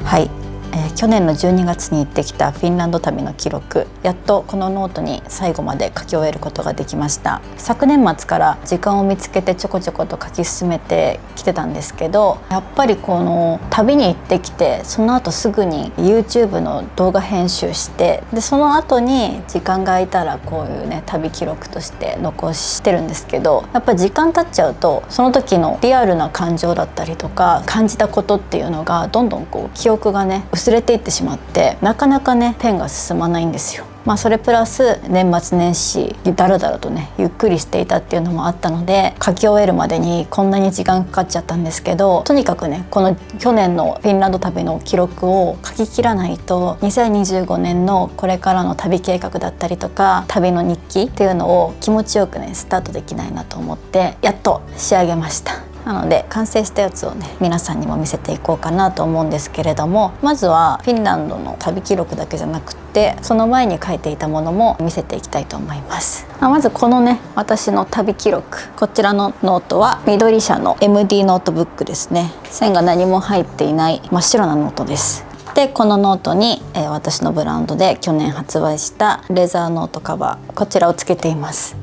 はい、去年の12月に行ってきたフィンランド旅の記録、やっとこのノートに最後まで書き終えることができました。昨年末から時間を見つけてちょこちょこと書き進めてきてたんですけど、やっぱりこの旅に行ってきてその後すぐに YouTube の動画編集して、でその後に時間が空いたらこういうね旅記録として残してるんですけど、やっぱり時間経っちゃうとその時のリアルな感情だったりとか感じたことっていうのがどんどんこう記憶がね薄れていってしまって、なかなかねペンが進まないんですよ。それプラス年末年始だらだらとねゆっくりしていたっていうのもあったので、書き終えるまでにこんなに時間かかっちゃったんですけど、とにかくねこの去年のフィンランド旅の記録を書き切らないと2025年のこれからの旅計画だったりとか旅の日記っていうのを気持ちよくねスタートできないなと思ってやっと仕上げました。なので完成したやつをね皆さんにも見せていこうかなと思うんですけれども、まずはフィンランドの旅記録だけじゃなくてその前に書いていたものも見せていきたいと思います。まずこのね私の旅記録、こちらのノートは緑社の MD ノートブックですね。線が何も入っていない真っ白なノートです。でこのノートに、私のブランドで去年発売したレザーノートカバー、こちらをつけています。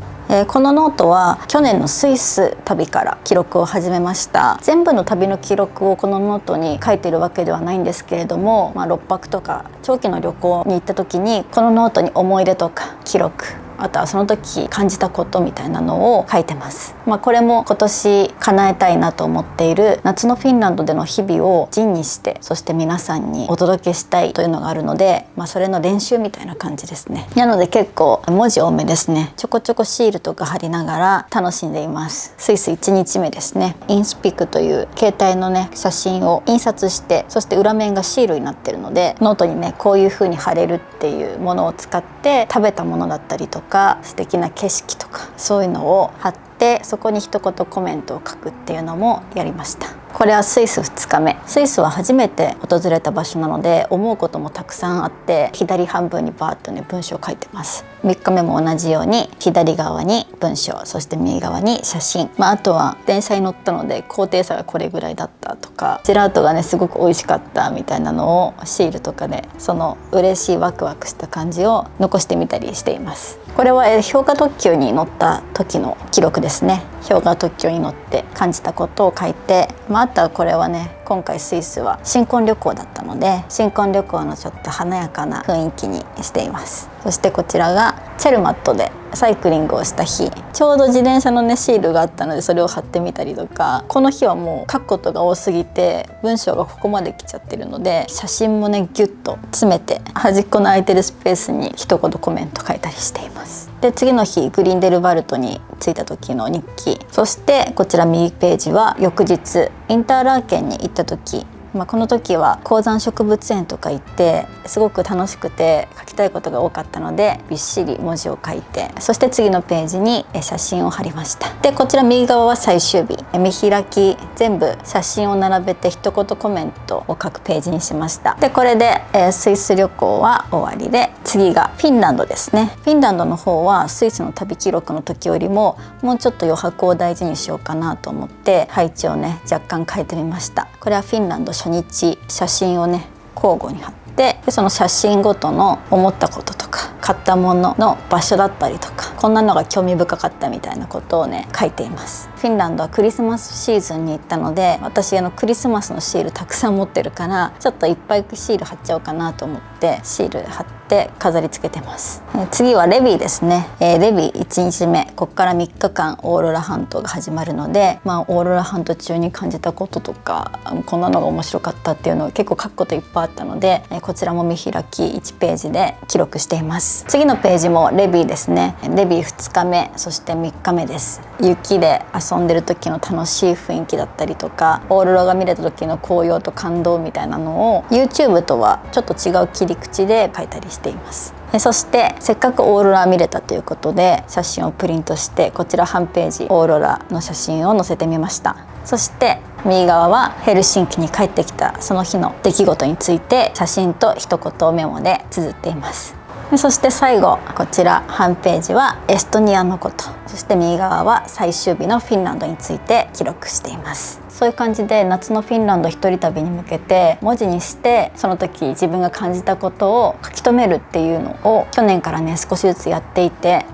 このノートは去年のスイス旅から記録を始めました。全部の旅の記録をこのノートに書いているわけではないんですけれども、6泊とか長期の旅行に行った時にこのノートに思い出とか記録、あとはその時感じたことみたいなのを書いてます。これも今年叶えたいなと思っている夏のフィンランドでの日々を陣にして、そして皆さんにお届けしたいというのがあるので、それの練習みたいな感じですね。なので結構文字多めですね。ちょこちょこシールとか貼りながら楽しんでいます。スイス1日目ですね。インスピックという携帯のね写真を印刷して、そして裏面がシールになってるのでノートにねこういう風に貼れるっていうものを使って食べたものだったりとか素敵な景色とかそういうのを貼って、そこに一言コメントを書くっていうのもやりました。これはスイス2日目。スイスは初めて訪れた場所なので思うこともたくさんあって、左半分にバーッとね文章を書いてます。3日目も同じように左側に文章、そして右側に写真、あとは電車に乗ったので高低差がこれぐらいだったとか、ジェラートがねすごく美味しかったみたいなのをシールとかでその嬉しいワクワクした感じを残してみたりしています。これは氷河特急に乗った時の記録ですね。氷河特急に乗って感じたことを書いて、あとはこれはね今回スイスは新婚旅行だったので新婚旅行のちょっと華やかな雰囲気にしています。そしてこちらがチェルマットでサイクリングをした日、ちょうど自転車のねシールがあったのでそれを貼ってみたりとか、この日はもう書くことが多すぎて文章がここまで来ちゃってるので写真もねギュッと詰めて端っこの空いてるスペースに一言コメント書いたりしています。で次の日グリンデルバルトに着いた時の日記、そしてこちら右ページは翌日インターラーケンに行った時、この時は高山植物園とか行ってすごく楽しくて書きたいことが多かったのでびっしり文字を書いて、そして次のページに写真を貼りました。でこちら右側は最終日、見開き全部写真を並べて一言コメントを書くページにしました。でこれでスイス旅行は終わりで、次がフィンランドですね。フィンランドの方はスイスの旅記録の時よりももうちょっと余白を大事にしようかなと思って配置をね若干変えてみました。これはフィンランド初日写真をね交互に貼って、でその写真ごとの思ったこととか買ったものの場所だったりとか、こんなのが興味深かったみたいなことをね書いています。フィンランドはクリスマスシーズンに行ったので、私クリスマスのシールたくさん持ってるからちょっといっぱいシール貼っちゃおうかなと思ってシール貼って飾り付けてます。次はレビーですね。レビー1日目、ここから3日間オーロラハントが始まるので、オーロラハント中に感じたこととかこんなのが面白かったっていうのを結構書くこといっぱいあったので、こちらも見開き1ページで記録しています。次のページもレビーですね。レビー2日目、そして3日目です。雪で遊んでる時の楽しい雰囲気だったりとか、オーロラが見れた時の高揚と感動みたいなのを YouTube とはちょっと違う切り口で書いたりしています。そしてせっかくオーロラ見れたということで写真をプリントして、こちら半ページオーロラの写真を載せてみました。そして右側はヘルシンキに帰ってきたその日の出来事について写真と一言メモで綴っています。そして最後こちら半ページはエストニアのこと、そして右側は最終日のフィンランドについて記録しています。そういう感じで夏のフィンランド一人旅に向けて文字にしてその時自分が感じたことを書き留めるっていうのを去年からね少しずつやっていて、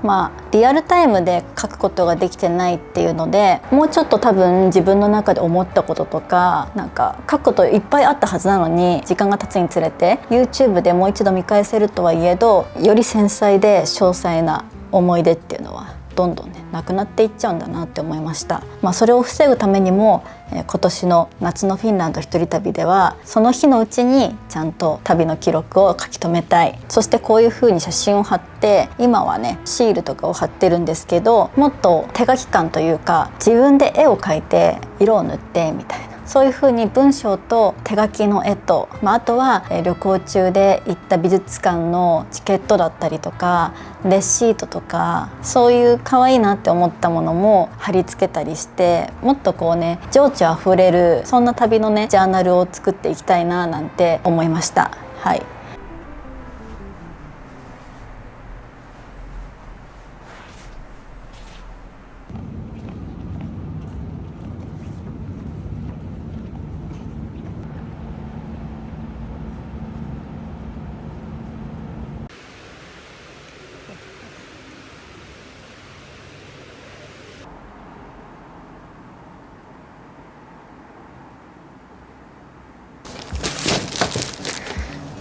リアルタイムで書くことができてないっていうので、もうちょっと多分自分の中で思ったこととかなんか書くこといっぱいあったはずなのに、時間が経つにつれて YouTube でもう一度見返せるとはいえど、より繊細で詳細な思い出っていうのはどんどんねなくなっていっちゃうんだなって思いました。それを防ぐためにも今年の夏のフィンランド一人旅ではその日のうちにちゃんと旅の記録を書き留めたい。そしてこういう風に写真を貼って、今はねシールとかを貼ってるんですけど、もっと手書き感というか自分で絵を描いて色を塗ってみたいな、そういう風に文章と手書きの絵と、あとは旅行中で行った美術館のチケットだったりとかレシートとか、そういう可愛いなって思ったものも貼り付けたりして、もっとこうね情緒あふれるそんな旅のねジャーナルを作っていきたいななんて思いました。はい。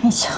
よいしょ。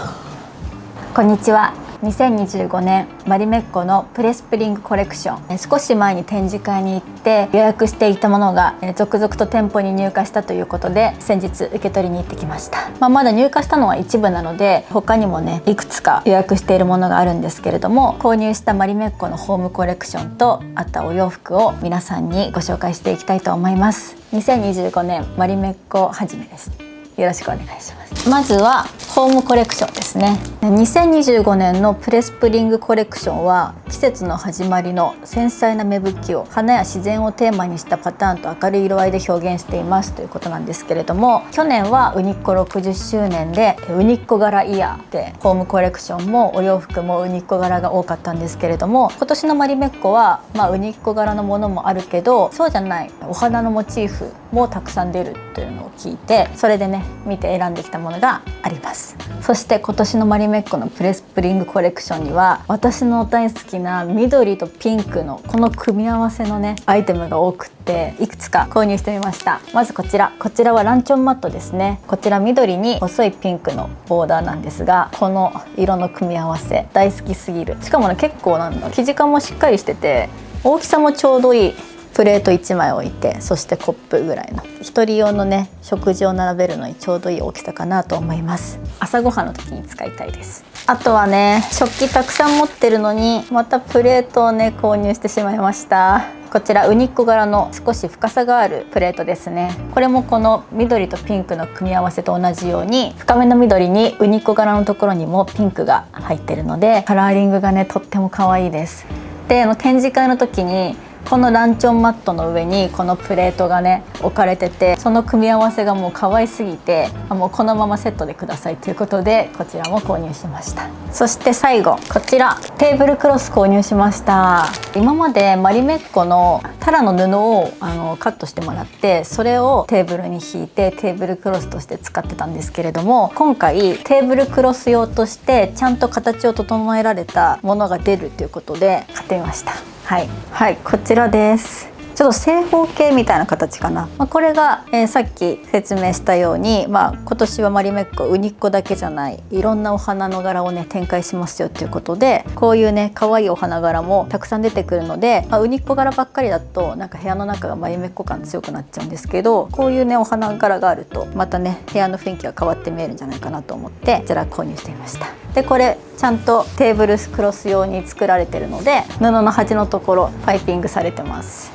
こんにちは。2025年マリメッコのプレスプリングコレクション、少し前に展示会に行って予約していたものが続々と店舗に入荷したということで、先日受け取りに行ってきました。まだ入荷したのは一部なので、他にもねいくつか予約しているものがあるんですけれども、購入したマリメッコのホームコレクションとあったお洋服を皆さんにご紹介していきたいと思います。2025年マリメッコはじめです。よろしくお願いします。まずはホームコレクションですね。2025年のプレスプリングコレクションは季節の始まりの繊細な芽吹きを花や自然をテーマにしたパターンと明るい色合いで表現していますということなんですけれども、去年はウニッコ60周年でウニッコ柄イヤーでホームコレクションもお洋服もウニッコ柄が多かったんですけれども、今年のマリメッコはウニッコ柄のものもあるけど、そうじゃないお花のモチーフもたくさん出るというのを聞いて、それでね見て選んできたものがあります。そして今年のマリメッコのプレスプリングコレクションには私の大好きな緑とピンクのこの組み合わせのねアイテムが多くっていくつか購入してみました。まずこちらはランチョンマットですね。こちら緑に細いピンクのボーダーなんですが、この色の組み合わせ大好きすぎる。しかもね結構生地感もしっかりしてて大きさもちょうどいい。プレート1枚置いて、そしてコップぐらいの1人用のね食事を並べるのにちょうどいい大きさかなと思います。朝ごはんの時に使いたいです。あとはね食器たくさん持ってるのにまたプレートをね購入してしまいました。こちらウニッコ柄の少し深さがあるプレートですね。これもこの緑とピンクの組み合わせと同じように深めの緑にウニッコ柄のところにもピンクが入ってるので、カラーリングがねとっても可愛いです。で展示会の時にこのランチョンマットの上にこのプレートがね置かれてて、その組み合わせがもう可愛すぎてもうこのままセットでくださいということでこちらも購入しました。そして最後こちらテーブルクロス購入しました。今までマリメッコのタラの布をカットしてもらって、それをテーブルに引いてテーブルクロスとして使ってたんですけれども、今回テーブルクロス用としてちゃんと形を整えられたものが出るということで買ってみました。はい、こちらです。ちょっと正方形みたいな形かな。これが、さっき説明したように、今年はマリメッコウニッコだけじゃないいろんなお花の柄をね展開しますよということで、こういうね可愛いお花柄もたくさん出てくるので、ウニッコ柄ばっかりだとなんか部屋の中がマリメッコ感強くなっちゃうんですけど、こういうねお花柄があるとまたね部屋の雰囲気が変わって見えるんじゃないかなと思ってこちら購入してみました。でこれちゃんとテーブルクロス用に作られてるので、布の端のところパイピングされてます。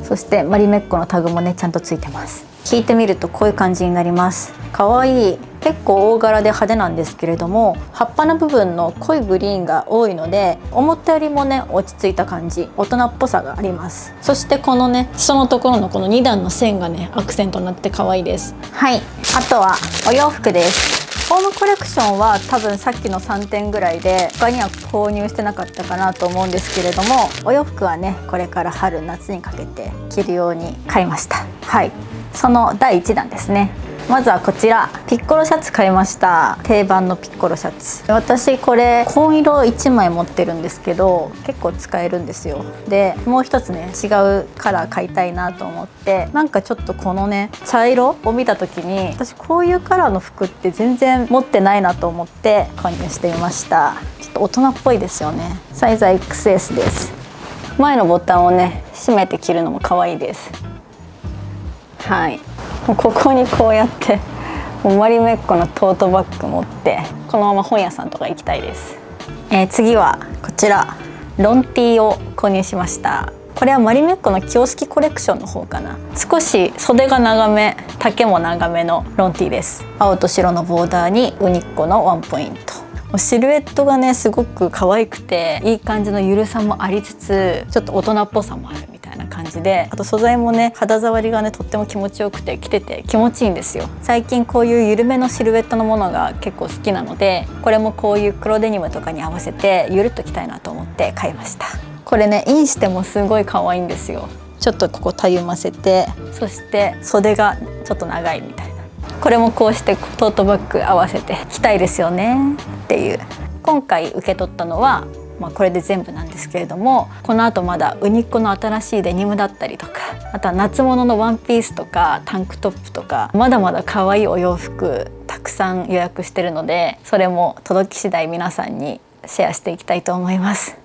そしてマリメッコのタグもねちゃんとついてます。引いてみるとこういう感じになります。かわいい。結構大柄で派手なんですけれども、葉っぱの部分の濃いグリーンが多いので思ったよりもね落ち着いた感じ、大人っぽさがあります。そしてこのね裾のところのこの2段の線がねアクセントになって可愛いです。はい、あとはお洋服です。ホームコレクションは多分さっきの3点ぐらいで他には購入してなかったかなと思うんですけれども、お洋服はねこれから春夏にかけて着るように買いました。はい、その第1弾ですね。まずはこちらピッコロシャツ買いました。定番のピッコロシャツ。私これ紺色1枚持ってるんですけど結構使えるんですよ。でもう一つね違うカラー買いたいなと思って、なんかちょっとこのね茶色を見た時に私こういうカラーの服って全然持ってないなと思って購入してみました。ちょっと大人っぽいですよね。サイズは XS です。前のボタンをね閉めて着るのも可愛いです。はい、もうここにこうやってマリメッコのトートバッグ持ってこのまま本屋さんとか行きたいです。次はこちらロンティーを購入しました。これはマリメッコのキオスキコレクションの方かな。少し袖が長め、丈も長めのロンティーです。青と白のボーダーにウニッコのワンポイント。シルエットがねすごく可愛くていい感じのゆるさもありつつちょっと大人っぽさもあるみたいな感じで、あと素材もね肌触りがねとっても気持ちよくて着てて気持ちいいんですよ。最近こういう緩めのシルエットのものが結構好きなので、これもこういう黒デニムとかに合わせてゆるっと着たいなと思って買いました。これねインしてもすごい可愛いんですよ。ちょっとここたゆませて、そして袖がちょっと長いみたいな。これもこうしてトートバッグ合わせて着たいですよねっていう。今回受け取ったのは、これで全部なんですけれども、このあとまだウニッコの新しいデニムだったりとか、あとは夏物のワンピースとかタンクトップとかまだまだ可愛いお洋服たくさん予約してるので、それも届き次第皆さんにシェアしていきたいと思います。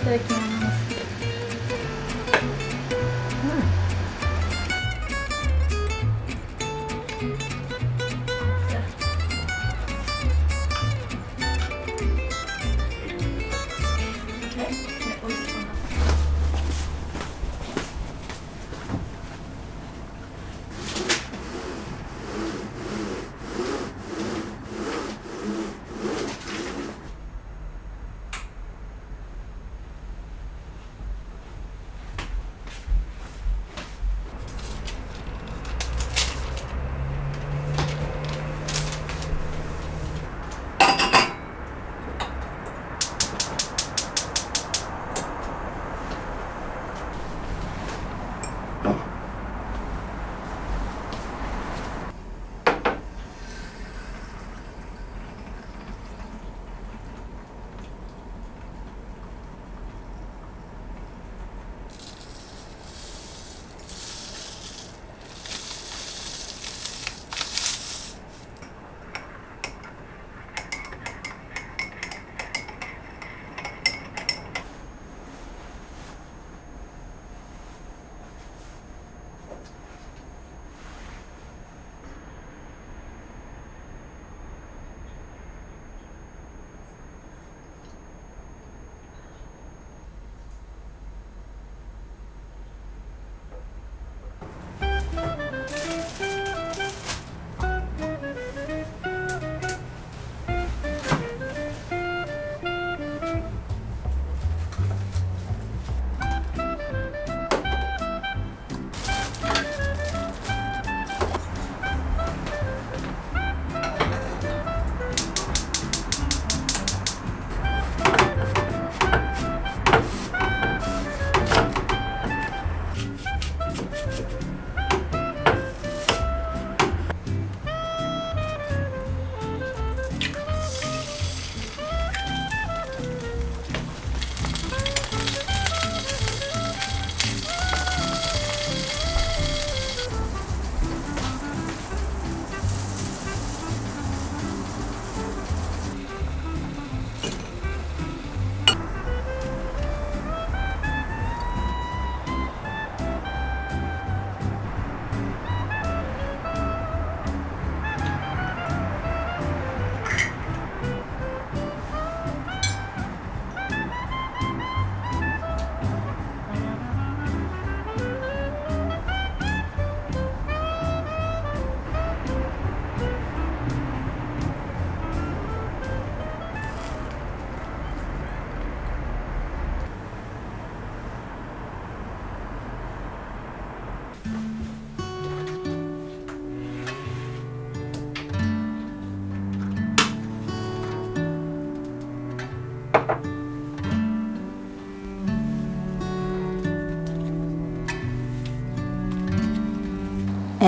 ただきます。美味しい。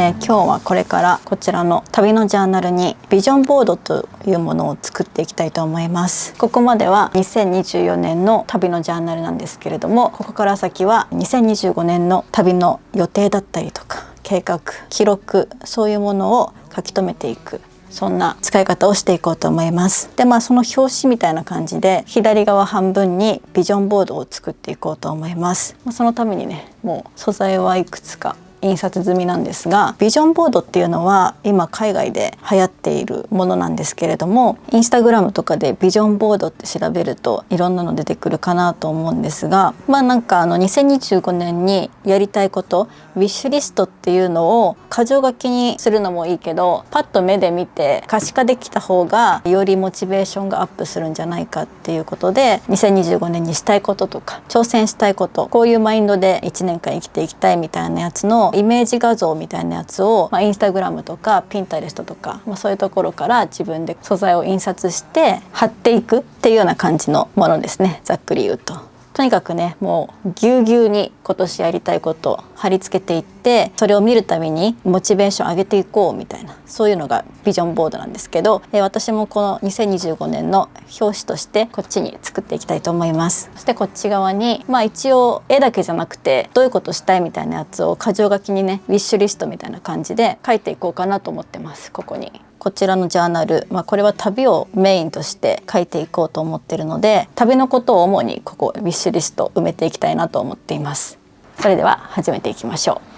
今日はこれからこちらの旅のジャーナルにビジョンボードというものを作っていきたいと思います。ここまでは2024年の旅のジャーナルなんですけれども、ここから先は2025年の旅の予定だったりとか計画、記録、そういうものを書き留めていく、そんな使い方をしていこうと思います。で、その表紙みたいな感じで左側半分にビジョンボードを作っていこうと思います。そのためにね、もう素材はいくつか印刷済みなんですが、ビジョンボードっていうのは今海外で流行っているものなんですけれども、インスタグラムとかでビジョンボードって調べるといろんなの出てくるかなと思うんですが、なんか2025年にやりたいこと、ウィッシュリストっていうのを箇条書きにするのもいいけど、パッと目で見て可視化できた方がよりモチベーションがアップするんじゃないかっていうことで、2025年にしたいこととか挑戦したいこと、こういうマインドで1年間生きていきたいみたいなやつのイメージ画像みたいなやつを、インスタグラムとかピンタレストとか、そういうところから自分で素材を印刷して貼っていくっていうような感じのものですね。ざっくり言うと。とにかくね、もうぎゅうぎゅうに今年やりたいことを貼り付けていって、それを見るたびにモチベーション上げていこうみたいな、そういうのがビジョンボードなんですけど、私もこの2025年の表紙としてこっちに作っていきたいと思います。そしてこっち側に一応絵だけじゃなくてどういうことしたいみたいなやつを箇条書きにね、ウィッシュリストみたいな感じで書いていこうかなと思ってます。ここにこちらのジャーナル、これは旅をメインとして書いていこうと思ってるので、旅のことを主にここウィッシュリスト埋めていきたいなと思っています。それでは始めていきましょう。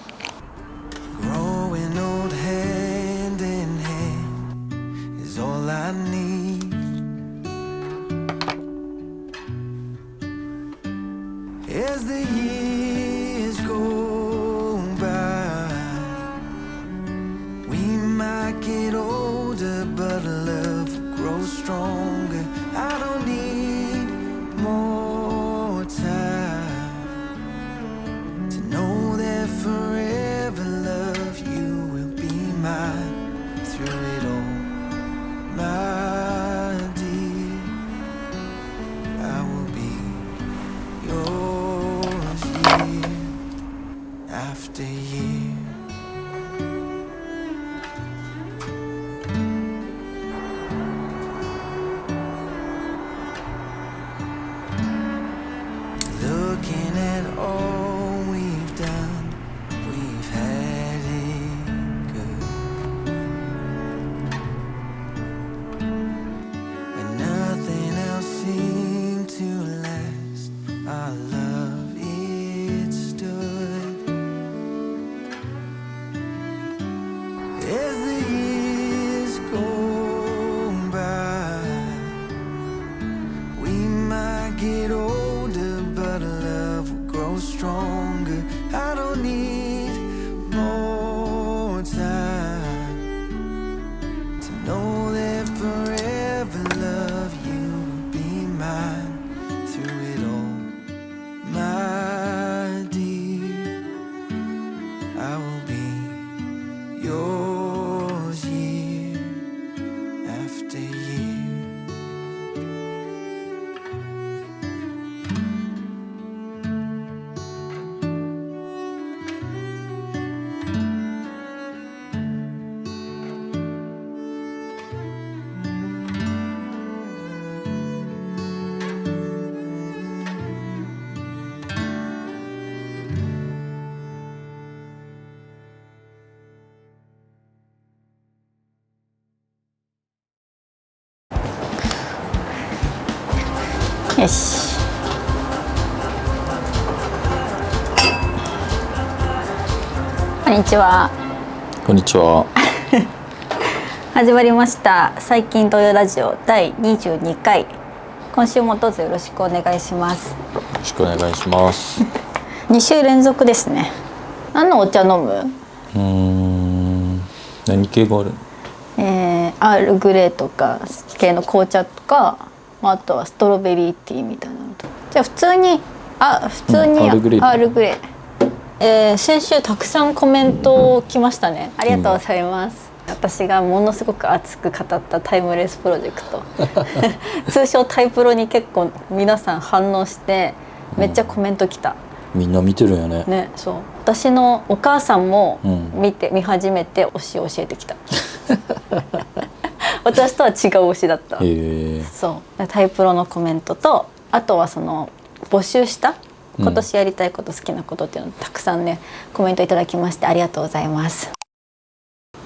よし。こんにちは。こんにちは。始まりました最近土曜ラジオ第22回。今週もどうぞよろしくお願いします。よろしくお願いします。2週連続ですね。何のお茶飲む？何系がある？アールグレーとか系の紅茶とか、あとはストロベリーティーみたいなのと。じゃあ普通にアールグレー。先週たくさんコメント来ましたね。ありがとうございます。私がものすごく熱く語ったタイムレスプロジェクト通称タイプロに結構皆さん反応してめっちゃコメント来た。みんな見てるよね。ね、そう私のお母さんもうん見始めて推しを教えてきた私とは違う推しだった。へえ。そうタイプロのコメントと、あとはその募集した今年やりたいこと、好きなことっていうのをたくさんねコメントいただきましてありがとうございます。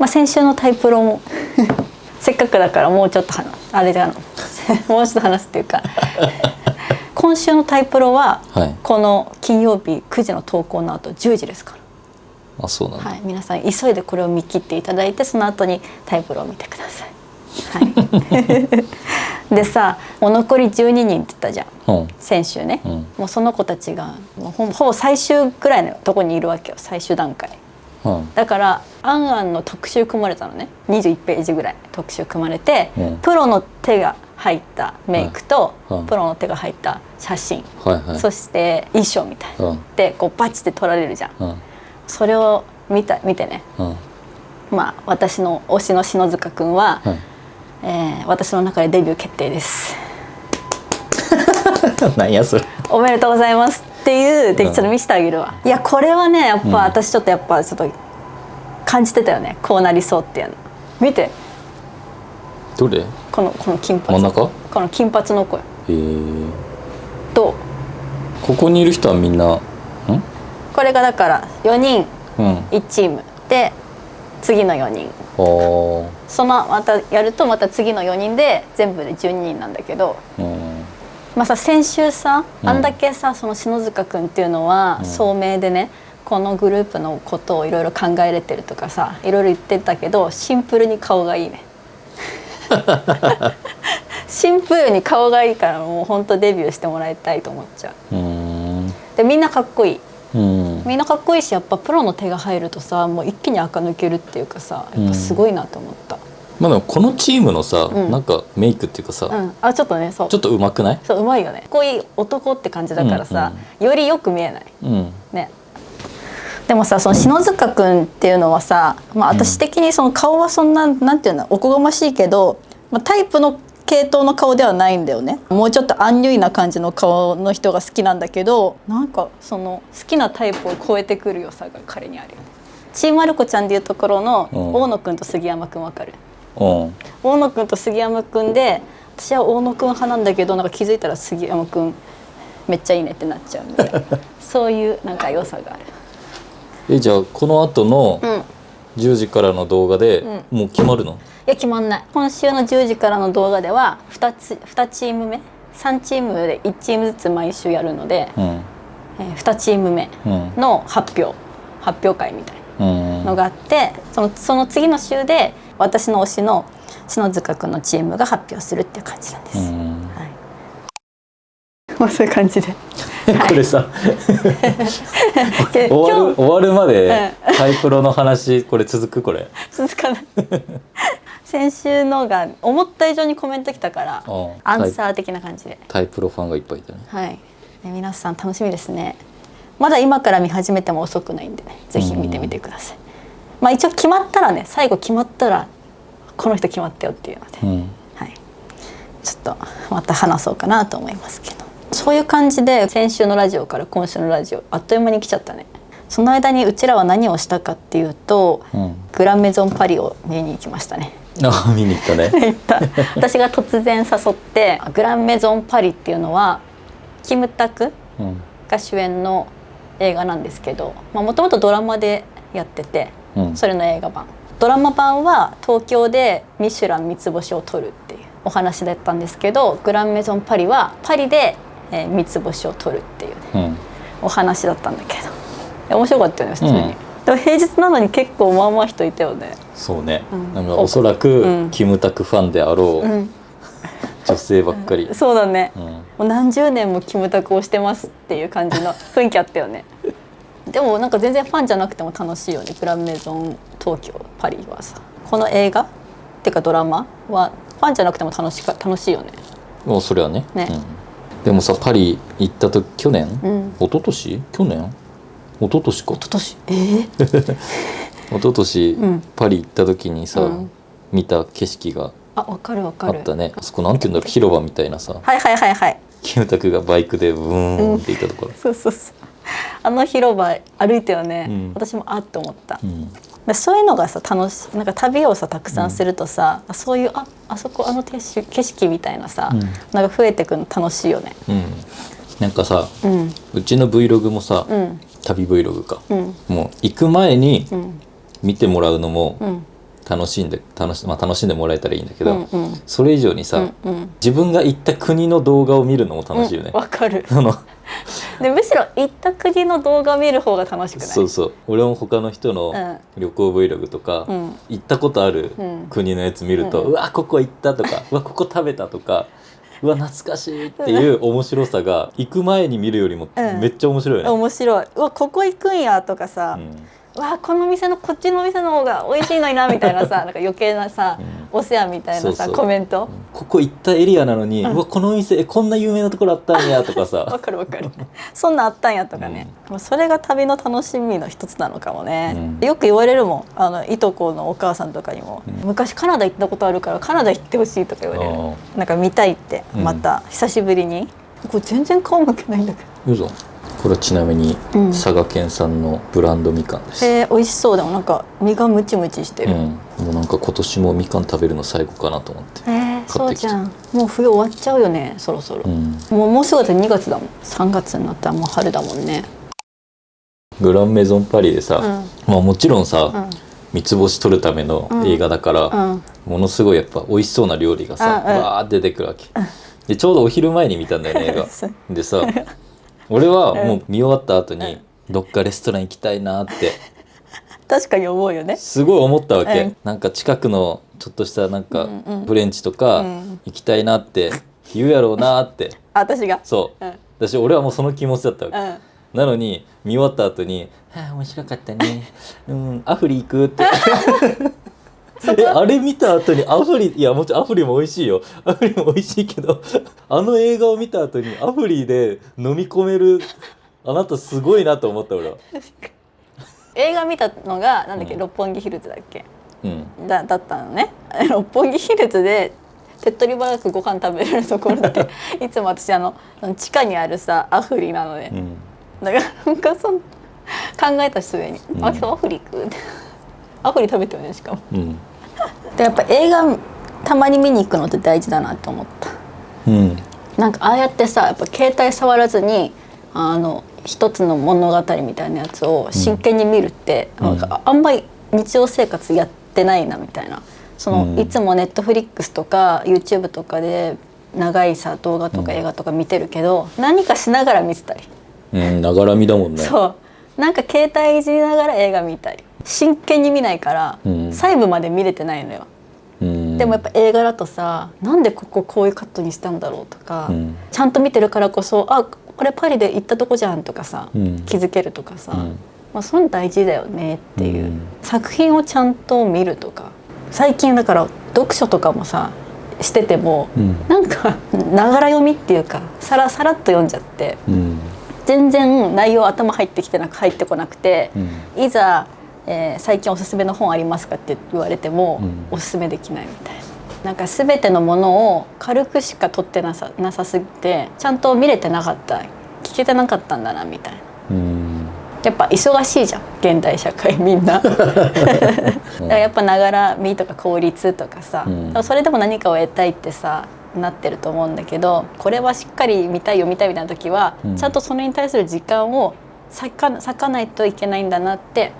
先週のタイプロもせっかくだからもうちょっとあれだなもうちょっと話すっていうか今週のタイプロは、はい。この金曜日9時の投稿の後10時ですから、あ、そうなんだ。はい、皆さん急いでこれを見切っていただいて、その後にタイプロを見てください。はい、でさ、もう残り12人って言ったじゃん、うん先週ね、うんもうその子たちがもうほぼ最終ぐらいのとこにいるわけよ、最終段階うんだから。あんあんの特集組まれたのね、21ページぐらい特集組まれて、うんプロの手が入ったメイクと、うんプロの手が入った写真、はいはい。そして衣装みたいな、うんでこうバチって撮られるじゃん。うんそれを見てね、うん私の推しの篠塚くんは、はい。私の中でデビュー決定です。何やそれ。おめでとうございますっていうでちょっと見せてあげるわ。いやこれはねやっぱ、私ちょっと感じてたよね、こうなりそうっていうの。見てどれ？この金髪、真ん中？この金髪の子よ。へえ。どう？ここにいる人はみんな、これがだから4人うん。 1チームで、次の4人、あそのまたやるとまた次の4人で全部で12人なんだけど、あ。うん。先週さ、うんあんだけさ、その篠塚くんっていうのは、聡明でね、このグループのことをいろいろ考えれてるとかさ、いろいろ言ってたけど、シンプルに顔がいいねシンプルに顔がいいから、もう本当デビューしてもらいたいと思っちゃう。でみんなかっこいい、みんなかっこいいし、やっぱプロの手が入るとさ、もう一気に垢抜けるっていうかさ、やっぱすごいなと思った。まあでもこのチームのさ、んなんかメイクっていうかさ、あ、ちょっとね、そうちょっと上手くない？そう、うまいよね。かっこいい男って感じだからさ、よりよく見えないうん。ね。でもさ、その篠塚くんっていうのはさ、私的にその顔はそんな、なんていうの、おこがましいけど、タイプの系統の顔ではないんだよね。もうちょっとアンニュイな感じの顔の人が好きなんだけど、なんかその好きなタイプを超えてくる良さが彼にあるよね。ちーまる子ちゃんでいうところの大野くんと杉山くん、わかる？大野くんと杉山くんで、私は大野くん派なんだけど、なんか気づいたら杉山くんめっちゃいいねってなっちゃうみたいなそういうなんか良さがある。じゃあこの後のうん、 10時からの動画でもう決まるの？いや決まんない。今週の10時からの動画では2チーム目、3チームで1チームずつ毎週やるので、うん2チーム目うんの発表会みたいうんなのがあって、その次の週で私の推しの篠塚くんのチームが発表するっていう感じなんです。はい、そういう感じでこれさ終わるまでタイプロの話これ続く？これ続かない先週のが思った以上にコメント来たからアンサー的な感じでタイプロファンがいっぱいいたね。はい、皆さん楽しみですね。まだ今から見始めても遅くないんでね、ぜひ見てみてください。一応決まったらね、最後決まったらこの人決まったよっていうので、はい、ちょっとまた話そうかなと思いますけど、そういう感じで先週のラジオから今週のラジオあっという間に来ちゃったね。その間にうちらは何をしたかっていうと、グランメゾンパリを見に行きましたね。見に行ったね行った私が突然誘って、グランメゾンパリっていうのはキムタクが主演の映画なんですけど、もともとドラマでやってて、それの映画版、ドラマ版は東京でミシュラン三つ星を取るっていうお話だったんですけど、グランメゾンパリはパリで三つ星を取るっていうね、お話だったんだけど、面白かったよね普通に。でも平日なのに結構まあまあ人いたよね。そうね、なんかおそらくキムタクファンであろう女性ばっかり。そうだね、もう何十年もキムタクをしてますっていう感じの雰囲気あったよねでもなんか全然ファンじゃなくても楽しいよね、グランメゾン東京パリはさ。この映画っていうかドラマはファンじゃなくても楽しいよね。もうそれはね。でもさ、パリ行った時去年、一昨年去年一昨年か一昨年一昨年パリ行った時にさ、見た景色がわかるわかるあったね。あそこなんて言うんだろう、広場みたいなさ、はいはいはいはい、キムタクがバイクでブーンって行ったところ、そうそうそう、あの広場歩いてはね、うん、私もあって思った、うん、でそういうのがさ楽しい。なんか旅をさたくさんするとさ、そういうあそこあの景色みたいなさ、うん、なんか増えてくの楽しいよね。うん、なんかさ、うん、うちの Vlog もさ、うん、旅 Vlog か、うん、もう行く前にうん見てもらうのもうん楽しんでもらえたらいいんだけど、うんうん、それ以上にさ、うんうん、自分が行った国の動画を見るのも楽しいよね。わ、かる。あのでむしろ行った国の動画を見る方が楽しくない？そうそう、俺も他の人の旅行 Vlog とか、うん、行ったことあるうん国のやつ見ると、うん、うわここ行ったとかうわここ食べたとかうわ懐かしいっていう面白さが行く前に見るよりもめっちゃ面白いよね。面白い。うわここ行くんやとかさ、わこの店のこっちの店の方が美味しいのになみたいなさなんか余計なさ、お世話みたいなさ、そうそうコメント、ここ行ったエリアなのに、うわこの店こんな有名なところあったんやとかさわかるわかるそんなんあったんやとかね、もうそれが旅の楽しみの一つなのかもね、よく言われるもん、いとこのお母さんとかにも、昔カナダ行ったことあるからカナダ行ってほしいとか言われる。なんか見たいって、また久しぶりに。これ全然顔向けないんだけど。うそ。これはちなみに佐賀県産のブランドみかんです。美味しそう。でもなんか身がムチムチしてる、もうなんか今年もみかん食べるの最後かなと思ってそうじゃん。もう冬終わっちゃうよね、そろそろ、もうすぐで2月だもん。3月になったらもう春だもんね。グランメゾンパリでさ、まあもちろんさ、三つ星取るための映画だから、ものすごいやっぱ美味しそうな料理がさ、わー出てくるわけ、でちょうどお昼前に見たんだよね映画でさ、俺はもう見終わった後にどっかレストラン行きたいなって確かに思うよね。すごい思ったわけ、なんか近くのちょっとしたなんかフレンチとか行きたいなって言うやろうなって、私がそう、私俺はもうその気持ちだったわけ、なのに見終わった後に「はあ面白かったねアフリ行く」ってあれ見た後にアフリ、いやもちろんアフリも美味しいよ、アフリも美味しいけどあの映画を見た後にアフリで飲み込めるあなたすごいなと思った俺は。映画見たのがなんだっけ、六本木ヒルズだっけ、だったのね。六本木ヒルズで手っ取り早くご飯食べれるところでいつも私地下にあるさアフリなので、だからなんか考えた末に「あ今日アフリ行く」ってアフリ食べてるねしかも、でやっぱ映画たまに見に行くのって大事だなって思った、なんかああやってさやっぱ携帯触らずに一つの物語みたいなやつを真剣に見るって、なんかあんまり日常生活やってないなみたいな。いつもネットフリックスとか YouTube とかで長いさ動画とか映画とか見てるけど、何かしながら見てたり、ながら見だもんね。そうなんか携帯いじりながら映画見たり真剣に見ないから、細部まで見れてないのよ。でもやっぱ映画だとさ、なんでこういうカットにしたんだろうとか、ちゃんと見てるからこそこれパリで行ったとこじゃんとかさ、気づけるとかさ、そういうの大事だよねっていう、作品をちゃんと見るとか。最近だから読書とかもさしてても、なんかながら読みっていうかさらっと読んじゃって、全然内容頭入ってこなくて、いざ、最近おすすめの本ありますかって言われても、おすすめできないみたいな。なんか全てのものを軽くしか取ってなさすぎてちゃんと見れてなかった聞けてなかったんだなみたいな。やっぱ忙しいじゃん現代社会みんなだからやっぱながら見とか効率とかさ、それでも何かを得たいってさなってると思うんだけど、これはしっかり見たいみたいな時は、ちゃんとそれに対する時間を割かないといけないんだなって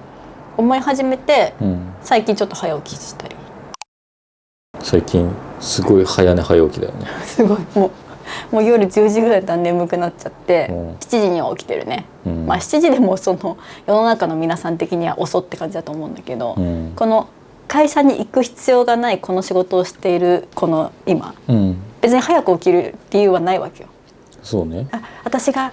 思い始めて、最近ちょっと早起きしたり。最近すごい早寝早起きだよねすごいもう夜10時ぐらいだったら眠くなっちゃって、7時には起きてるね、まあ7時でも世の中の皆さん的には遅って感じだと思うんだけど、この会社に行く必要がないこの仕事をしているこの今、別に早く起きる理由はないわけよ。そうね。私が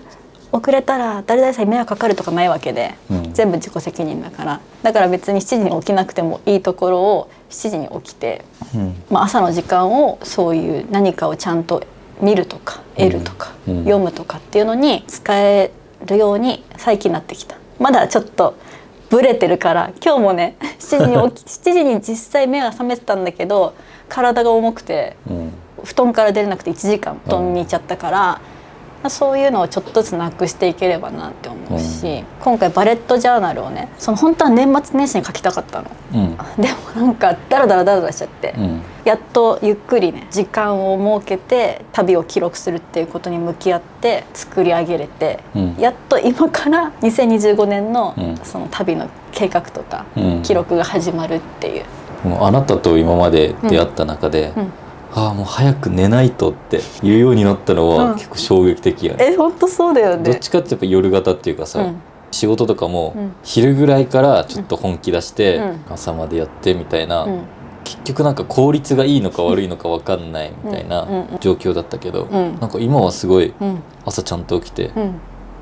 遅れたら誰々さんに迷惑かかるとかないわけで、全部自己責任だから別に7時に起きなくてもいいところを7時に起きて、朝の時間をそういう何かをちゃんと見るとか得るとか、読むとかっていうのに使えるように最近なってきた。まだちょっとブレてるから、今日もね7時に実際目が覚めてたんだけど体が重くて、布団から出れなくて1時間布団にいちゃったから、そういうのをちょっとずつなくしていければなって思うし、今回バレットジャーナルをね、本当は年末年始に書きたかったの、でもなんかダラダラしちゃって、やっとゆっくりね時間を設けて旅を記録するっていうことに向き合って作り上げれて、やっと今から2025年のその旅の計画とか記録が始まるっていう。もうあなたと今まで出会った中で、ああもう早く寝ないとって言うようになったのは結構衝撃的やね。本当そうだよね。どっちかってやっぱ夜型っていうかさ、仕事とかも昼ぐらいからちょっと本気出して朝までやってみたいな、結局なんか効率がいいのか悪いのか分かんないみたいな状況だったけど、なんか今はすごい朝ちゃんと起きて、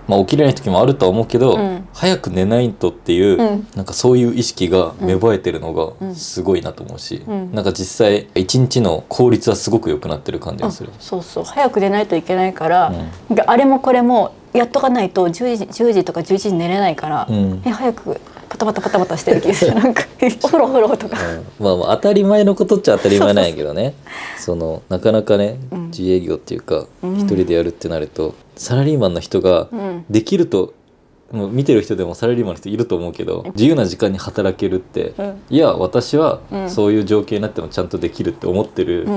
まあ起きれない時もあるとは思うけど、早く寝ないとっていう、なんかそういう意識が芽生えてるのがすごいなと思うし、なんか実際一日の効率はすごく良くなってる感じがする。そうそう、早く寝ないといけないから、あれもこれもやっとかないと10時とか11時に寝れないから、早くパタパタしてる気がする。なんかお風呂とか、まあ当たり前のことっちゃ当たり前なんやけどね、なかなかね、自営業っていうか一人でやるってなると、サラリーマンの人ができると、もう見てる人でもサラリーマンの人いると思うけど、自由な時間に働けるって、いや私はそういう状況になってもちゃんとできるって思ってる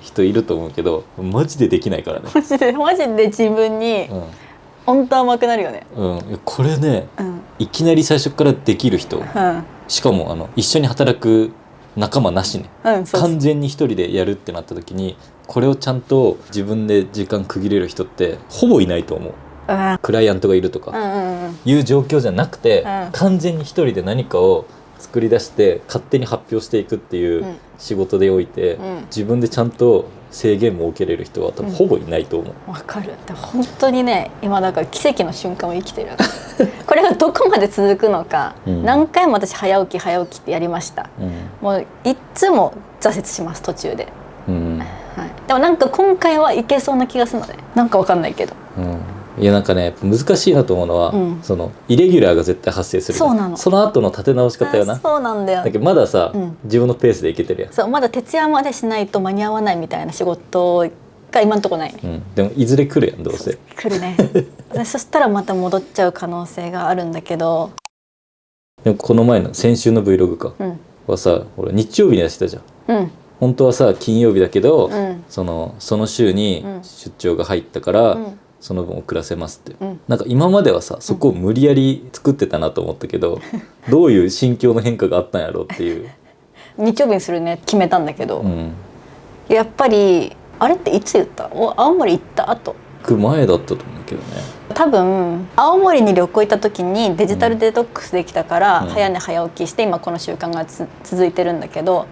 人いると思うけど、マジでできないからね。マジで自分に本当甘くなるよね。これね、いきなり最初からできる人、しかも一緒に働く仲間なしね、完全に一人でやるってなった時に、これをちゃんと自分で時間区切れる人ってほぼいないと思う。クライアントがいるとかいう状況じゃなくて、完全に一人で何かを作り出して勝手に発表していくっていう仕事でおいて、自分でちゃんと制限も受けれる人は多分ほぼいないと思う。わかる。本当にね、今だから奇跡の瞬間を生きてる。これがどこまで続くのか、何回も私早起きってやりました、もういっつも挫折します途中で、でもなんか今回はいけそうな気がするので、なんかわかんないけど、いやなんかね難しいなと思うのは、イレギュラーが絶対発生する。そうなの。その後の立て直し方よな。そうなんだよ。だけどまださ、自分のペースでいけてるやん。そう、まだ徹夜までしないと間に合わないみたいな仕事が今のところない、でもいずれ来るやん、どうせ来るね。そしたらまた戻っちゃう可能性があるんだけど、でもこの前の先週の Vlog か、はさ、俺日曜日にやってたじゃん、本当はさ金曜日だけど、その週に出張が入ったから、その分遅らせますって、なんか今まではさそこを無理やり作ってたなと思ったけど、どういう心境の変化があったんやろうっていう。日曜日にするね決めたんだけど、やっぱりあれっていつ言った？青森行った後？行く前だったと思うけどね。多分青森に旅行行った時にデジタルデトックスできたから、早寝早起きして今この習慣が続いてるんだけど、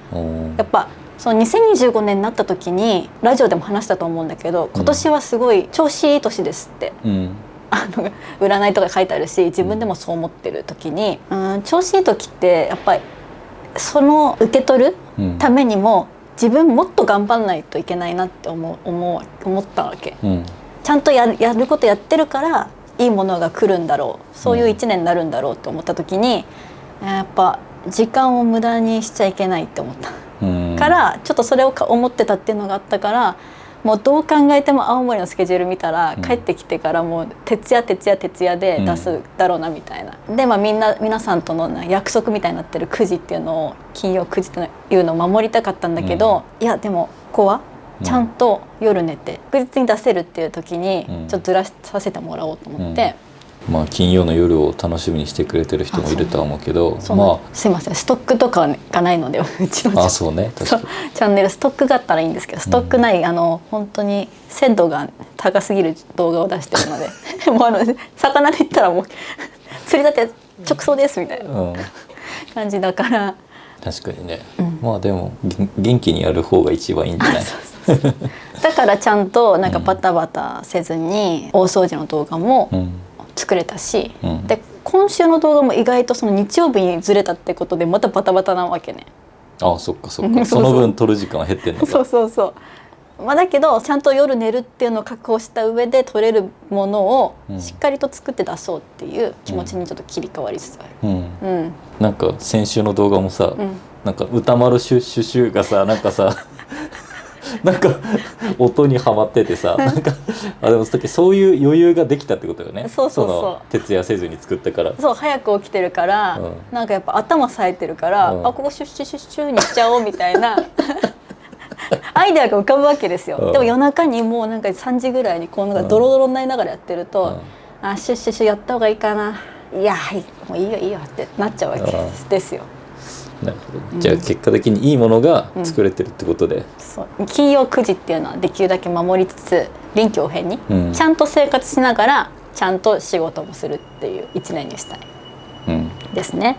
やっぱその2025年になった時にラジオでも話したと思うんだけど、今年はすごい調子いい年ですって、占いとか書いてあるし、自分でもそう思ってる時に、調子いい時ってやっぱりその受け取るためにも、自分もっと頑張んないといけないなって思ったわけ、ちゃんとやることやってるからいいものが来るんだろう、そういう一年になるんだろうって思った時に、やっぱ時間を無駄にしちゃいけないって思った、からちょっとそれを思ってたっていうのがあったから、もうどう考えても青森のスケジュール見たら、帰ってきてからもう徹夜で出すだろうなみたいな、で皆さんとの約束みたいになってる9時っていうのを、金曜9時っていうのを守りたかったんだけど、いやでもここはちゃんと夜寝て確実に出せるっていう時にちょっとずらさせてもらおうと思って、まあ金曜の夜を楽しみにしてくれてる人もいるとは思うけど、まあすいません、ストックとかがないので、うちのそうね、確かにチャンネルストックがあったらいいんですけど、ストックない、本当に鮮度が高すぎる動画を出してるのでもう魚で言ったらもう釣り立て直送ですみたいな、感じだから。確かにね、まあでも元気にやる方が一番いいんじゃない？だからちゃんとなんかバタバタせずに大掃除の動画も作れたし、で今週の動画も意外とその日曜日にずれたってことでまたバタバタなわけね。そっかその分撮る時間は減ってんのか。そうまあだけどちゃんと夜寝るっていうのを確保した上で撮れるものをしっかりと作って出そうっていう気持ちにちょっと切り替わりつつある。なんか先週の動画もさ、なんか歌丸シュシュシュがさ、なんかさなんか音にはまっててさ、なんかでもそういう余裕ができたってことよね。そうそうそうの徹夜せずに作ったから。そう早く起きてるから、なんかやっぱ頭冴えてるから、あここシュッシュシュッシュにしちゃおうみたいなアイデアが浮かぶわけですよ。でも夜中にもうなんか3時ぐらいにこうなんかドロドロになりながらやってると、あシュッシュッシュやった方がいいかな、いやもういいよいいよってなっちゃうわけですよ。なるほど。じゃあ結果的にいいものが作れてるってことで、そう金曜9時っていうのはできるだけ守りつつ臨機応変に、ちゃんと生活しながらちゃんと仕事もするっていう1年にしたいですね。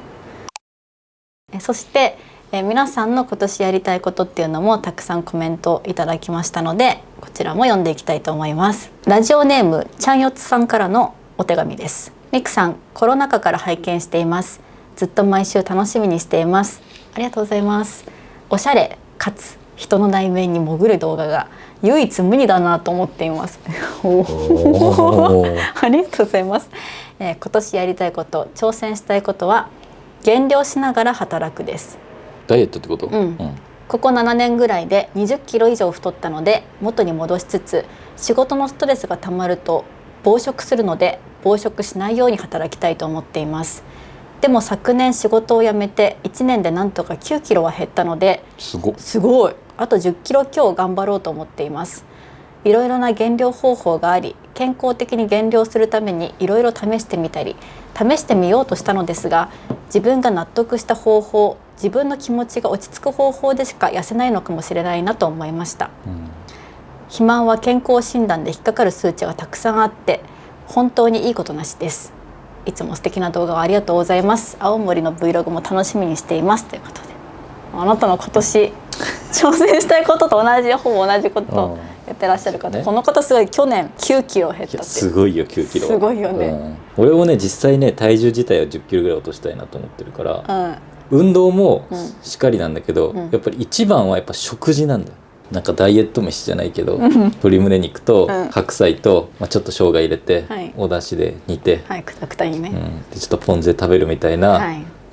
そして皆さんの今年やりたいことっていうのもたくさんコメントいただきましたので、こちらも読んでいきたいと思います。ラジオネームちゃんよつさんからのお手紙です。ミクさん、コロナ禍から拝見しています。ずっと毎週楽しみにしています。ありがとうございます。おしゃれかつ人の内面に潜る動画が唯一無二だなと思っています。ありがとうございます。今年やりたいこと、挑戦したいことは減量しながら働くです。ダイエットってこと？ここ7年ぐらいで20キロ以上太ったので元に戻しつつ、仕事のストレスがたまると暴食するので暴食しないように働きたいと思っています。でも昨年仕事を辞めて1年でなんとか9キロは減ったので、すごいあと10キロ強頑張ろうと思っています。いろいろな減量方法があり、健康的に減量するためにいろいろ試してみたり試してみようとしたのですが、自分が納得した方法、自分の気持ちが落ち着く方法でしか痩せないのかもしれないなと思いました。肥満は健康診断で引っかかる数値がたくさんあって本当にいいことなしです。いつも素敵な動画をありがとうございます。青森の Vlog も楽しみにしていますということで、あなたの今年挑戦したいこととほぼ同じことをやってらっしゃる方、この方すごい去年9キロ減ったって。すごいよ9キロ。すごいよね。俺もね実際ね体重自体は10キロぐらい落としたいなと思ってるから、運動もしっかりなんだけど、やっぱり一番はやっぱ食事なんだよ。なんかダイエット飯じゃないけど、鶏胸肉と白菜と、ちょっと生姜入れて、お出汁で煮て、くたくたにね、でちょっとポン酢で食べるみたいな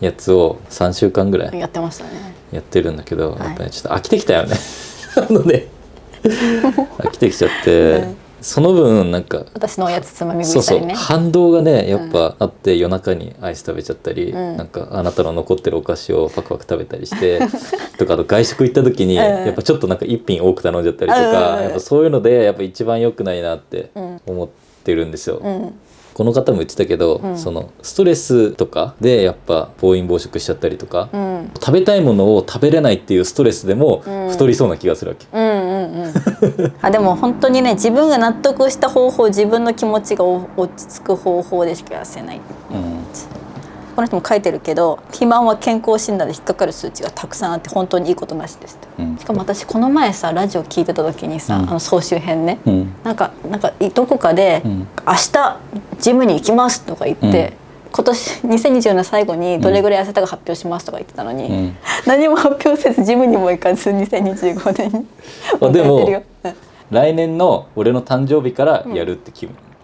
やつを3週間ぐらいやってましたね。やってるんだけど、やっぱりちょっと飽きてきたよね。飽きてきちゃって、その分なんか私のおやつつまみ食いしたりね。反動がねやっぱあって、夜中にアイス食べちゃったり、なんかあなたの残ってるお菓子をパクパク食べたりしてとか、あと外食行った時にやっぱちょっとなんか一品多く頼んじゃったりとか、やっぱそういうのでやっぱ一番良くないなって思ってるんですよ。この方も言ってたけど、そのストレスとかでやっぱ暴飲暴食しちゃったりとか、食べたいものを食べれないっていうストレスでも太りそうな気がするわけ。でも本当にね、自分が納得した方法、自分の気持ちが落ち着く方法でしか痩せない。この人も書いてるけど、肥満は健康診断で引っかかる数値がたくさんあって本当にいいことなしですと。しかも私この前さラジオ聞いてた時にさ、総集編ね、なんかどこかで、明日ジムに行きますとか言って、今年2020年最後にどれぐらい痩せたか発表しますとか言ってたのに、何も発表せずジムにも行かず2025年にでも来年の俺の誕生日からやるって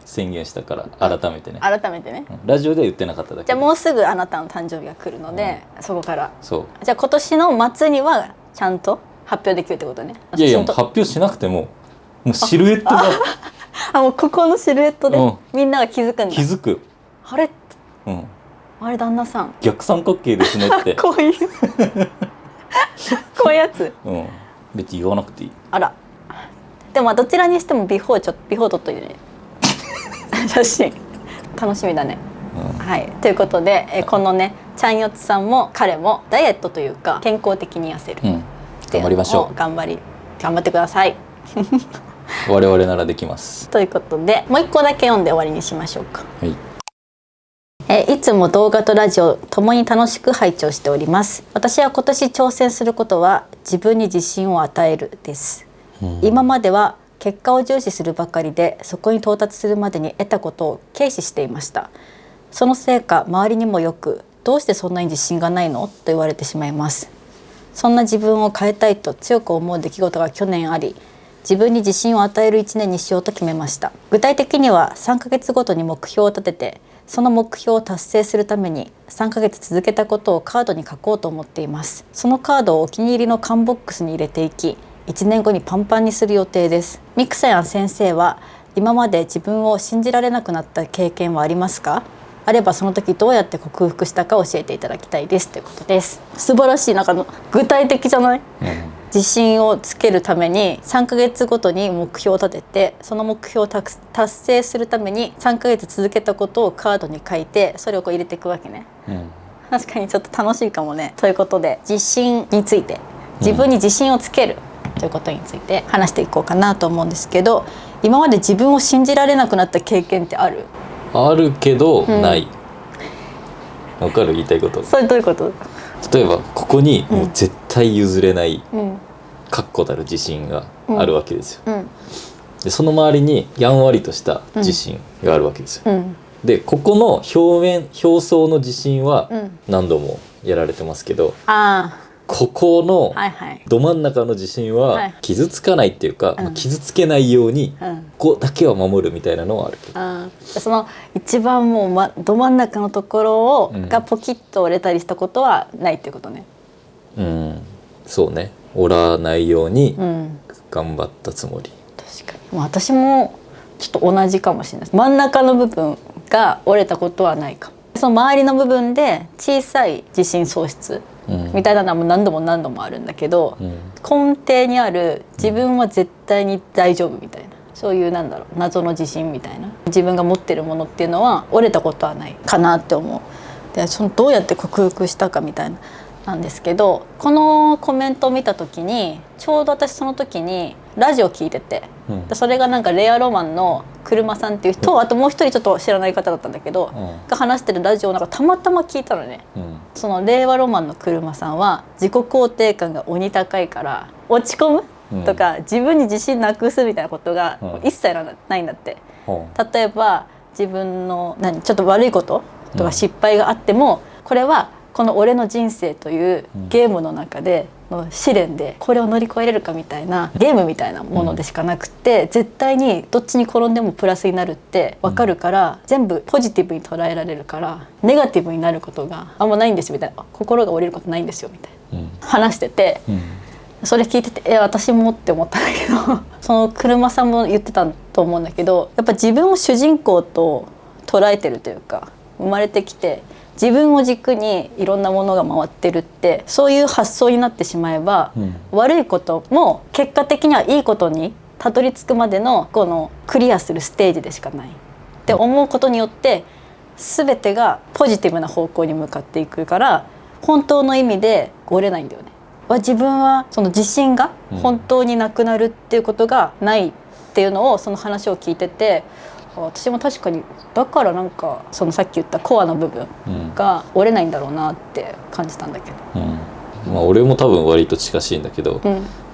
宣言したから改めてね、ラジオでは言ってなかっただけ。じゃあもうすぐあなたの誕生日が来るので、そこからじゃあ今年の末にはちゃんと発表できるってことね。いや発表しなくてもシルエットがもうここのシルエットでみんなが気づくんだ。気づく。あれ、あれ旦那さん逆三角形ですねってこういうこういうやつ、別に言わなくていい。あら、でもどちらにしてもビフォー撮っといてね写真楽しみだね。はい、ということで、このねちゃんよつさんも彼もダイエットというか健康的に痩せる、頑張りましょう。頑張ってください我々ならできます。ということでもう一個だけ読んで終わりにしましょうか。はい、いつも動画とラジオともに楽しく拝聴しております。私は今年挑戦することは自分に自信を与えるです。今までは結果を重視するばかりで、そこに到達するまでに得たことを軽視していました。そのせいか周りにもよくどうしてそんなに自信がないのと言われてしまいます。そんな自分を変えたいと強く思う出来事が去年あり、自分に自信を与える1年にしようと決めました。具体的には3ヶ月ごとに目標を立てて、その目標を達成するために3ヶ月続けたことをカードに書こうと思っています。そのカードをお気に入りの缶ボックスに入れていき、1年後にパンパンにする予定です。ミクサヤン先生は今まで自分を信じられなくなった経験はありますか？あればその時どうやって克服したか教えていただきたいですということです。素晴らしい、なんか具体的じゃない？自信をつけるために3ヶ月ごとに目標を立てて、その目標を達成するために3ヶ月続けたことをカードに書いて、それをこう入れていくわけね。確かにちょっと楽しいかもね。ということで自信について、自分に自信をつけるということについて話していこうかなと思うんですけど、今まで自分を信じられなくなった経験ってある？あるけどない。わかる？言いたいこと。それどういうこと？例えばここにもう絶対譲れない確固たる自信があるわけですよ。でその周りにやんわりとした自信があるわけですよ。でここの表層の自信は何度もやられてますけど、ここのど真ん中の自信は傷つかないっていうか、傷つけないようにここだけは守るみたいなのはあるけど、その一番もう、ど真ん中のところがポキッと折れたりしたことはないっていうことね。そうね、折らないように頑張ったつもり。確かに私もちょっと同じかもしれないです。真ん中の部分が折れたことはないかも。その周りの部分で小さい自信喪失みたいなのはもう何度も何度もあるんだけど、根底にある自分は絶対に大丈夫みたいな、そういう謎の自信みたいな、自分が持ってるものっていうのは折れたことはないかなって思う。でそのどうやって克服したかみたいななんですけど、このコメントを見た時にちょうど私その時にラジオ聞いてて、それがレアロマンの車さんっていう人と、あともう一人ちょっと知らない方だったんだけど、が話してるラジオをたまたま聞いたのね。その令和ロマンの車さんは自己肯定感が鬼高いから落ち込むとか、自分に自信なくすみたいなことが一切ないんだって。例えば自分のちょっと悪いこととか失敗があっても、これはこの俺の人生というゲームの中での試練でこれを乗り越えれるかみたいなゲームみたいなものでしかなくて、絶対にどっちに転んでもプラスになるって分かるから、全部ポジティブに捉えられるから、ネガティブになることがあんまないんですよみたいな、心が折れることないんですよみたいな、話してて、それ聞いてて私もって思ったんだけどその車さんも言ってたと思うんだけど、やっぱ自分を主人公と捉えてるというか、生まれてきて自分を軸にいろんなものが回ってるって、そういう発想になってしまえば、悪いことも結果的にはいいことにたどり着くまでのこのクリアするステージでしかないって思うことによって、全てがポジティブな方向に向かっていくから、本当の意味で折れないんだよね。自分はその自信が本当になくなるっていうことがないっていうのを、その話を聞いてて、私も確かにだからそのさっき言ったコアの部分が折れないんだろうなって感じたんだけど、俺も多分割と近しいんだけど、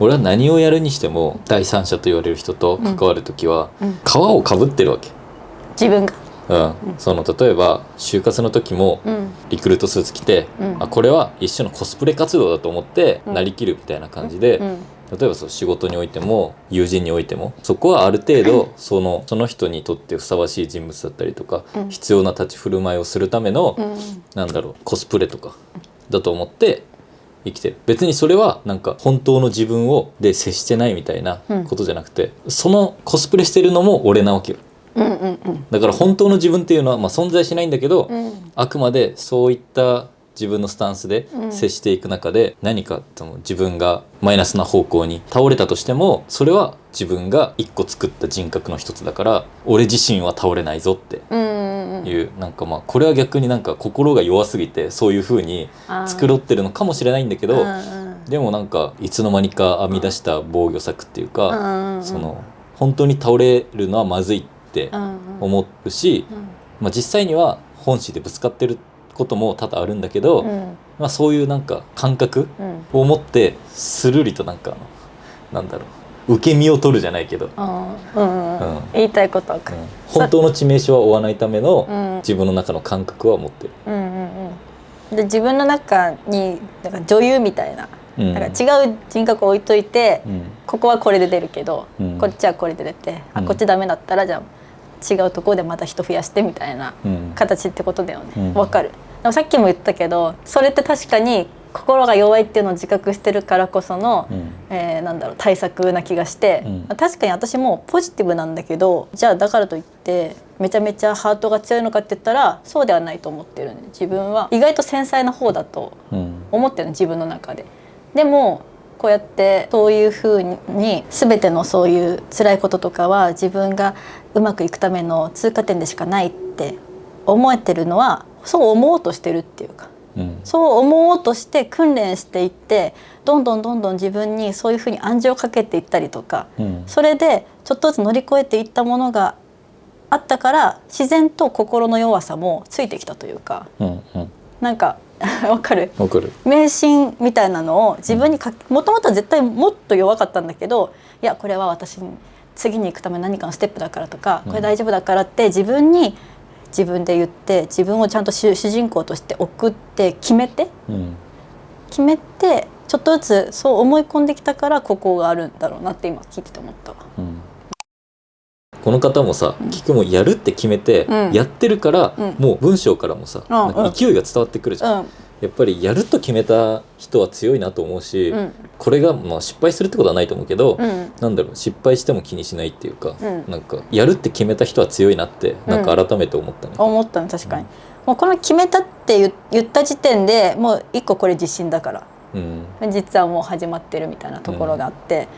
俺は何をやるにしても第三者と言われる人と関わる時は皮をかぶってるわけ、自分が。その例えば就活の時もリクルートスーツ着て、これは一種のコスプレ活動だと思ってなりきるみたいな感じで、例えば仕事においても友人においても、そこはある程度その人にとってふさわしい人物だったりとか、必要な立ち振る舞いをするための、コスプレとかだと思って生きてる。別にそれは本当の自分で接してないみたいなことじゃなくて、そのコスプレしてるのも俺なわけよ。だから本当の自分っていうのは存在しないんだけど、あくまでそういった自分のスタンスで接していく中で、何か自分がマイナスな方向に倒れたとしても、それは自分が一個作った人格の一つだから、俺自身は倒れないぞっていう、これは逆に心が弱すぎてそういう風に繕ってるのかもしれないんだけど、でもいつの間にか編み出した防御策っていうか、本当に倒れるのはまずいって思うし、実際には本心でぶつかってることも多々あるんだけど、そういう感覚を持ってスルリと受け身を取るじゃないけど、言いたいことは、本当の致命傷は負わないための自分の中の感覚は持ってる。で自分の中に女優みたいな、違う人格を置いといて、ここはこれで出るけど、こっちはこれで出て、こっちダメだったらじゃあ違うところでまた人増やしてみたいな形ってことだよね。わかる。でもさっきも言ったけど、それって確かに心が弱いっていうのを自覚してるからこそのなんだろう対策な気がして、うん、確かに私もポジティブなんだけど、じゃあだからといってめちゃめちゃハートが強いのかって言ったらそうではないと思ってるんで、自分は意外と繊細な方だと思ってるの、自分の中で。でもこうやってそういう風に全てのそういう辛いこととかは自分がうまくいくための通過点でしかないって思えてるのは、そう思おうとしてるっていうか、うん、そう思おうとして訓練していって、どんどん自分にそういうふうに暗示をかけていったりとか、うん、それでちょっとずつ乗り越えていったものがあったから、自然と心の弱さもついてきたというか、うんうん、なんかわかる？わかる。迷信みたいなのを自分にもともとは絶対もっと弱かったんだけど、いやこれは私に次に行くための何かのステップだからとか、これ大丈夫だからって自分に自分で言って、自分をちゃんと主人公として送って決めてちょっとずつそう思い込んできたからここがあるんだろうなって今聞いてて思ったわ。うん、この方もさ、結局もうやるって決めてやってるから、もう文章からもさ、なんか勢いが伝わってくるじゃん。やっぱりやると決めた人は強いなと思うし、これがまあ失敗するってことはないと思うけど、なんだろう、失敗しても気にしないっていうか、なんかやるって決めた人は強いなってなんか改めて思ったね。思ったの確かに、もうこの決めたって言った時点でもう一個これ自信だから、実はもう始まってるみたいなところがあって、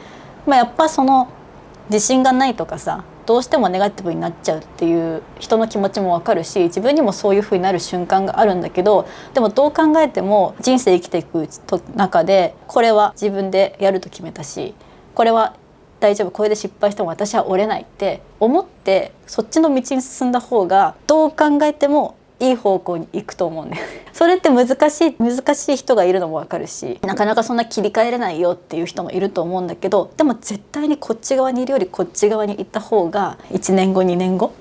やっぱその自信がないとかさ、どうしてもネガティブになっちゃうっていう人の気持ちも分かるし、自分にもそういう風になる瞬間があるんだけど、でもどう考えても人生生きていく中でこれは自分でやると決めたし、これは大丈夫、これで失敗しても私は折れないって思ってそっちの道に進んだ方がどう考えてもいい方向に行くと思うんだよね。それって難しい人がいるのも分かるし、なかなかそんな切り替えれないよっていう人もいると思うんだけど、でも絶対にこっち側にいるよりこっち側に行った方が1年後2年後、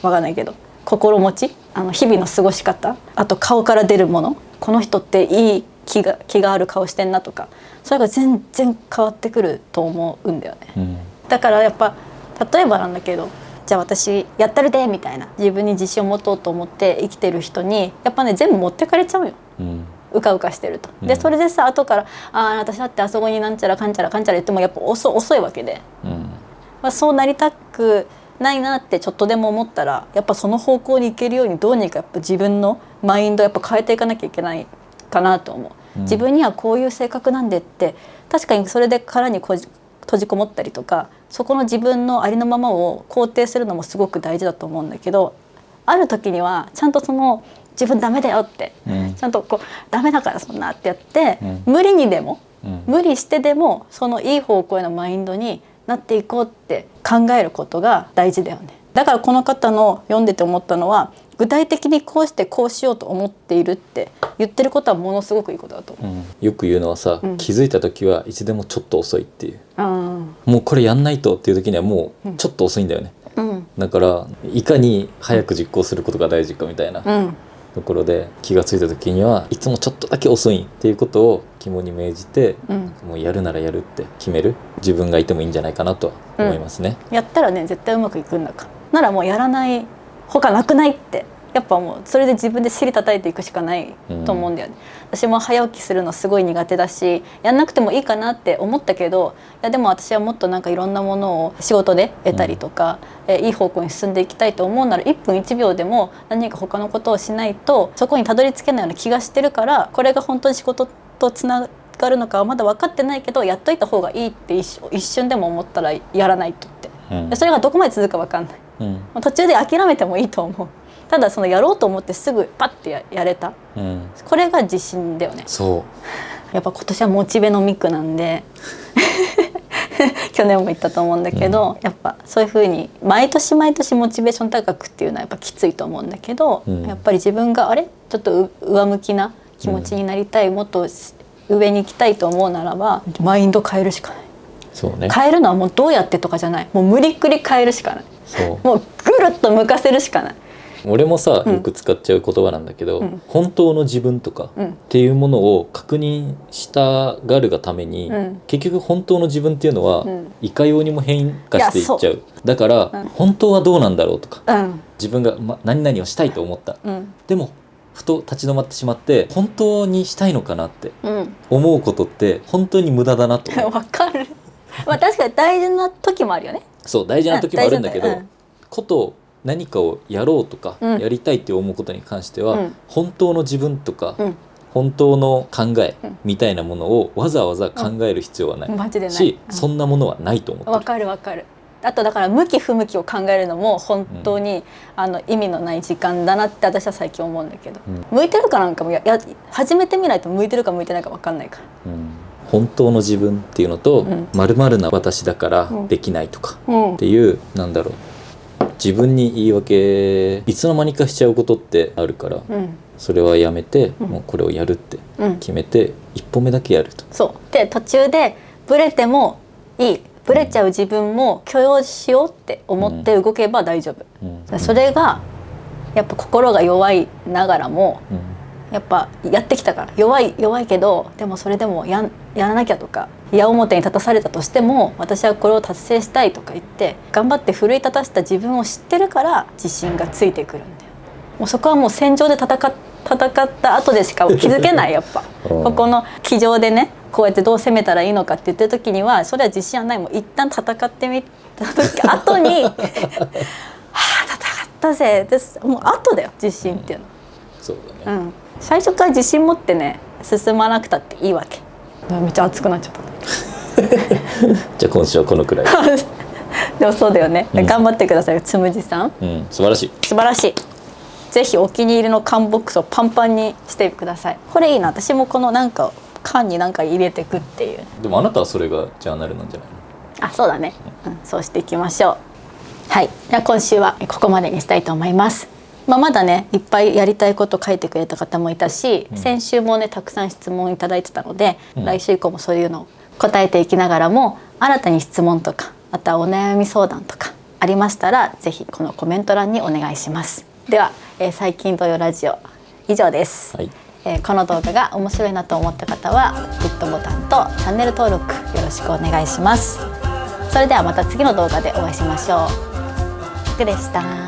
分かんないけど心持ち、日々の過ごし方、あと顔から出るもの、この人っていい気がある顔してんなとか、それが全然変わってくると思うんだよね。だからやっぱ例えばなんだけど、じゃあ私やったるでみたいな自分に自信を持とうと思って生きてる人にやっぱね全部持ってかれちゃうよ、うかうかしてると。でそれでさ後から私だってあそこになんちゃらかんちゃらかんちゃら言ってもやっぱ遅いわけで、そうなりたくないなってちょっとでも思ったらやっぱその方向に行けるようにどうにかやっぱ自分のマインドやっぱ変えていかなきゃいけないかなと思う。自分にはこういう性格なんでって、確かにそれで殻に閉じこもったりとか、そこの自分のありのままを肯定するのもすごく大事だと思うんだけど、ある時にはちゃんとその自分ダメだよって、ちゃんとこうダメだからそんなってやって、無理にでも、無理してでもそのいい方向へのマインドになっていこうって考えることが大事だよね。だからこの方の読んでて思ったのは、具体的にこうしてこうしようと思っているって言ってることはものすごくいいことだと思う。よく言うのはさ、気づいた時はいつでもちょっと遅いっていう、もうこれやんないとっていう時にはもうちょっと遅いんだよね、だからいかに早く実行することが大事かみたいなところで、気がついた時にはいつもちょっとだけ遅いっていうことを肝に銘じて、もうやるならやるって決める自分がいてもいいんじゃないかなとは思いますね、やったらね絶対うまくいくんだからならもうやらない他なくないって、やっぱもうそれで自分で尻叩いていくしかないと思うんだよね、私も早起きするのすごい苦手だし、やんなくてもいいかなって思ったけど、いやでも私はもっとなんかいろんなものを仕事で得たりとか、いい方向に進んでいきたいと思うなら1分1秒でも何か他のことをしないとそこにたどり着けないような気がしてるから、これが本当に仕事とつながるのかはまだ分かってないけど、やっといた方がいいって一瞬でも思ったらやらないとって、それがどこまで続くか分かんない、途中で諦めてもいいと思う。ただそのやろうと思ってすぐパッて やれた、これが自信だよね。そうやっぱ今年はモチベのミクなんで去年も言ったと思うんだけど、やっぱそういう風に毎年モチベーション高くっていうのはやっぱきついと思うんだけど、やっぱり自分がちょっと上向きな気持ちになりたい、もっと上に行きたいと思うならばマインド変えるしかない。そうね、変えるのはもうどうやってとかじゃない、もう無理くり変えるしかない。もうぐるっと向かせるしかない。俺もさよく使っちゃう言葉なんだけど、本当の自分とかっていうものを確認したがるがために、結局本当の自分っていうのは、いかようにも変化していっちゃう。だから、本当はどうなんだろうとか、自分が、何々をしたいと思った、でもふと立ち止まってしまって本当にしたいのかなってうん思うことって本当に無駄だなと思うわかる。まあ確かに大事な時もあるよね。そう大事な時もあるんだけど、大事なんだよこと何かをやろうとか、うんやりたいって思うことに関しては、うん本当の自分とか、うん本当の考えうんみたいなものをわざわざ考える必要はない、マジでない。し、そんなものはないと思ってる。わかるわかる。あとだから向き不向きを考えるのも本当に、意味のない時間だなって私は最近思うんだけど、向いてるかなんかも始めてみないと向いてるか向いてないか分かんないから。本当の自分っていうのと、うん〇〇な私だからできないとかうんっていう、なんだろう、自分に言い訳いつの間にかしちゃうことってあるから、うんそれはやめて、うんもうこれをやるってうん、決めて一歩目だけやると。そうで途中でブレてもいい、ブレちゃう自分も許容しようって思って動けば大丈夫、それがやっぱ心が弱いながらもやっぱやってきたから弱いけど、でもそれでもやらなきゃとか矢面に立たされたとしても私はこれを達成したいとか言って頑張って奮い立たせた自分を知ってるから自信がついてくるんだよ。もうそこはもう戦場で戦った後でしか気づけないやっぱここの机上でねこうやってどう攻めたらいいのかって言ってる時にはそれは自信はない。もう一旦戦ってみた時後にはあ戦ったぜですもう後だよ自信っていうのは。そうだね、最初から自信持ってね進まなくたっていいわけ。めっちゃ熱くなっちゃったじゃあ今週はこのくらいでもそうだよね、頑張ってくださいつむじさん、素晴らしい。素晴らしい。ぜひお気に入りの缶ボックスをパンパンにしてください。これいいな。私もこのなんか缶になんか入れてくっていう。でもあなたはそれがジャーナルなんじゃないの？あ、そうだね、そうしていきましょう。はい、じゃあ今週はここまでにしたいと思います。まだねいっぱいやりたいこと書いてくれた方もいたし、先週もねたくさん質問いただいてたので、来週以降もそういうのを答えていきながらも新たに質問とかあとはお悩み相談とかありましたらぜひこのコメント欄にお願いします。では、最近土曜ラジオ以上です、はい。この動画が面白いなと思った方はグッドボタンとチャンネル登録よろしくお願いします。それではまた次の動画でお会いしましょう。ふくでした。